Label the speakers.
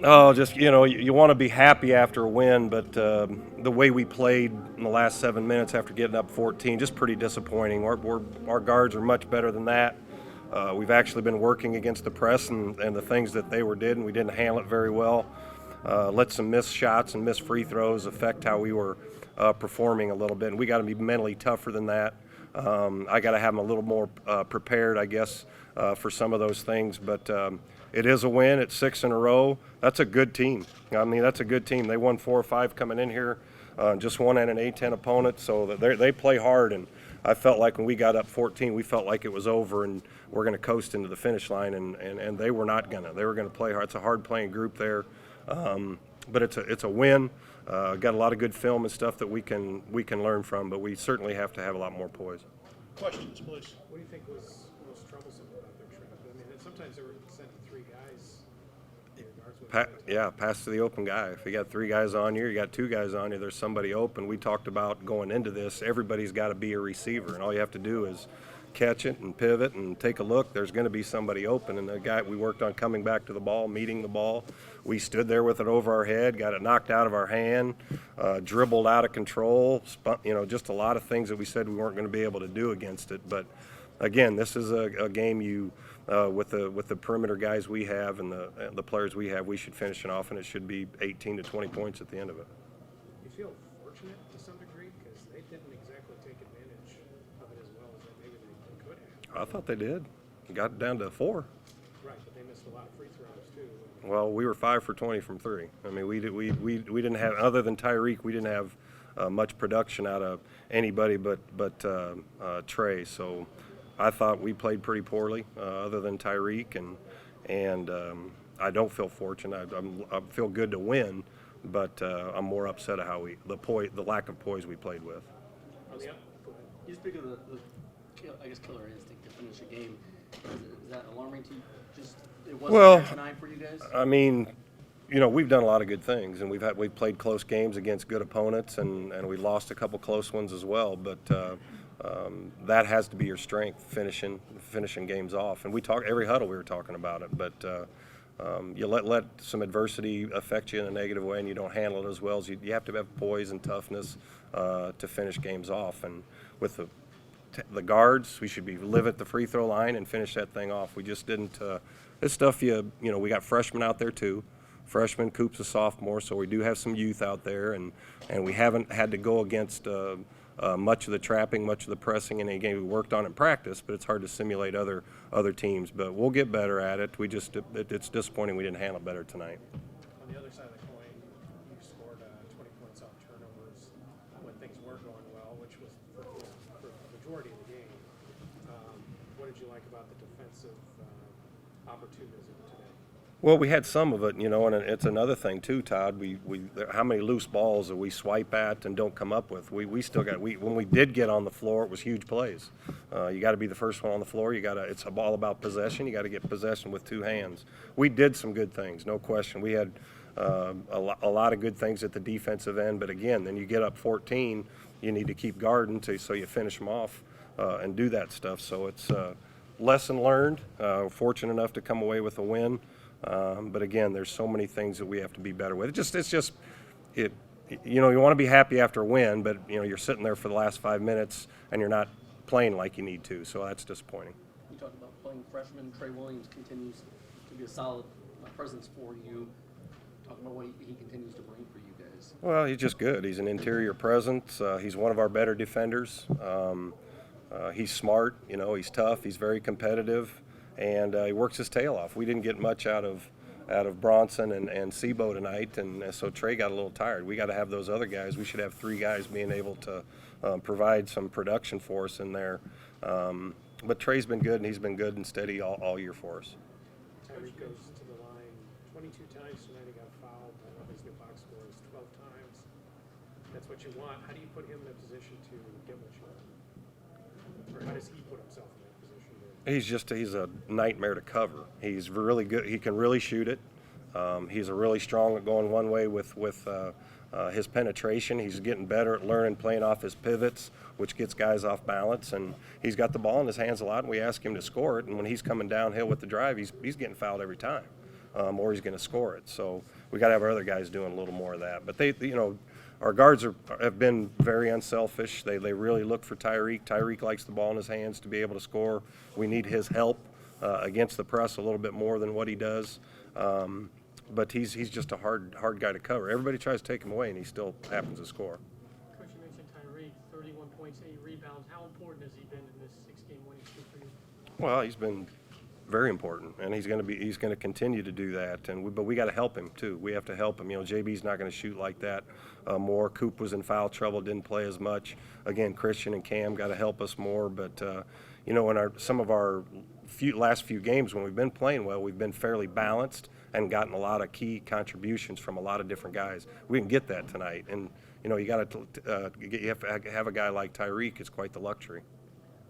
Speaker 1: Oh, just you want to be happy after a win, but the way we played in the last 7 minutes after getting up 14, just pretty disappointing. Our guards are much better than that. We've actually been working against the press and the things that they did, and we didn't handle it very well. Let some missed shots and missed free throws affect how we were performing a little bit, and we got to be mentally tougher than that. I got to have them a little more prepared, I guess, for some of those things. But it is a win. It's 6 in a row. That's a good team. I mean, that's a good team. They won 4 or 5 coming in here, just won at an A10 opponent, so they play hard. And I felt like when we got up 14, we felt like it was over and we're going to coast into the finish line, and they were not going to. They were going to play hard. It's a hard-playing group there. But it's a win. Got a lot of good film and stuff that we can learn from, but we certainly have to have a lot more poise.
Speaker 2: Questions, please.
Speaker 3: What do you think was most troublesome about their trap? I mean, sometimes they were sending 3 guys.
Speaker 1: Pass to the open guy. If you got 3 guys on you, you got 2 guys on you, there's somebody open. We talked about going into this, everybody's got to be a receiver, and all you have to do is catch it and pivot and take a look. There's going to be somebody open, and the guy we worked on coming back to the ball, meeting the ball. We stood there with it over our head, got it knocked out of our hand, dribbled out of control. Just a lot of things that we said we weren't going to be able to do against it. But again, this is a game with the perimeter guys we have and the players we have, we should finish it off, and it should be 18 to 20 points at the end of it.
Speaker 3: You feel fortunate to some degree because they didn't exactly take advantage of it as well as maybe they could have.
Speaker 1: I thought they did. Got down to 4.
Speaker 3: Right, but they missed a lot of free throws too.
Speaker 1: Well, we were 5 for 20 from 3. I mean, we didn't have, other than Tyreek, we didn't have much production out of anybody but Trey. So I thought we played pretty poorly, other than Tyreek, and I don't feel fortunate. I feel good to win, but I'm more upset at how the lack of poise we played with.
Speaker 4: You speak of the I guess, killer instinct to finish a game. Is that alarming to you? Just it wasn't there tonight for you guys?
Speaker 1: I mean, we've done a lot of good things, and we've played close games against good opponents, and we lost a couple close ones as well. But that has to be your strength, finishing games off. And we talk every huddle we were talking about it, but you let some adversity affect you in a negative way, and you don't handle it as well as you have to have poise and toughness to finish games off. And with the guards, we should live at the free throw line and finish that thing off. We just didn't. This stuff, we got freshmen out there too. Freshman, Coop's a sophomore, so we do have some youth out there, and we haven't had to go against much of the trapping, much of the pressing in a game. We worked on it in practice, but it's hard to simulate other teams. But we'll get better at it. It's disappointing we didn't handle it better tonight.
Speaker 3: On the other side of the coin, you scored 20 points off turnovers when things weren't going well, which was for the majority of the game. What did you like about the defensive opportunism today?
Speaker 1: Well, we had some of it, and it's another thing too, Todd. How many loose balls that we swipe at and don't come up with? We still got when we did get on the floor, it was huge plays. You got to be the first one on the floor. It's all about possession. You got to get possession with 2 hands. We did some good things, no question. We had a lot of good things at the defensive end, but again, then you get up 14, you need to keep guarding so you finish them off and do that stuff. So it's lesson learned. Fortunate enough to come away with a win. But again, there's so many things that we have to be better with. You want to be happy after a win, but you're sitting there for the last 5 minutes and you're not playing like you need to. So that's disappointing.
Speaker 4: You talked about playing freshman. Trey Williams continues to be a solid presence for you. Talk about what he continues to bring for you guys.
Speaker 1: Well, he's just good. He's an interior presence. He's one of our better defenders. He's smart. He's tough. He's very competitive. And he works his tail off. We didn't get much out of Bronson and Sebo tonight, and so Trey got a little tired. We got to have those other guys. We should have 3 guys being able to provide some production for us in there. But Trey's been good, and he's been good and steady all year for us.
Speaker 3: Tyreek goes to the line 22 times tonight. He got fouled. I know his new box score is 12 times. That's what you want. How do you put him in a position to get what you want? Or how does he put himself in that position?
Speaker 1: He's a nightmare to cover. He's really good. He can really shoot it. He's a really strong at going one way with his penetration. He's getting better at learning playing off his pivots, which gets guys off balance. And he's got the ball in his hands a lot, and we ask him to score it. And when he's coming downhill with the drive, he's getting fouled every time. or he's going to score it. So we got to have our other guys doing a little more of that. But our guards have been very unselfish. They really look for Tyreek. Tyreek likes the ball in his hands to be able to score. We need his help against the press a little bit more than what he does. But he's just a hard guy to cover. Everybody tries to take him away, and he still happens to score.
Speaker 2: Coach, you mentioned Tyreek, 31 points, 8 rebounds. How important has he been in this 6-game winning streak for you?
Speaker 1: Well, he's been very important, and he's going to continue to do that. But we got to help him too. We have to help him. JB's not going to shoot like that more. Coop was in foul trouble, didn't play as much. Again, Christian and Cam got to help us more. But in some of our last few games when we've been playing well, we've been fairly balanced and gotten a lot of key contributions from a lot of different guys. We didn't get that tonight, and you have to have a guy like Tyreek. It's quite the luxury.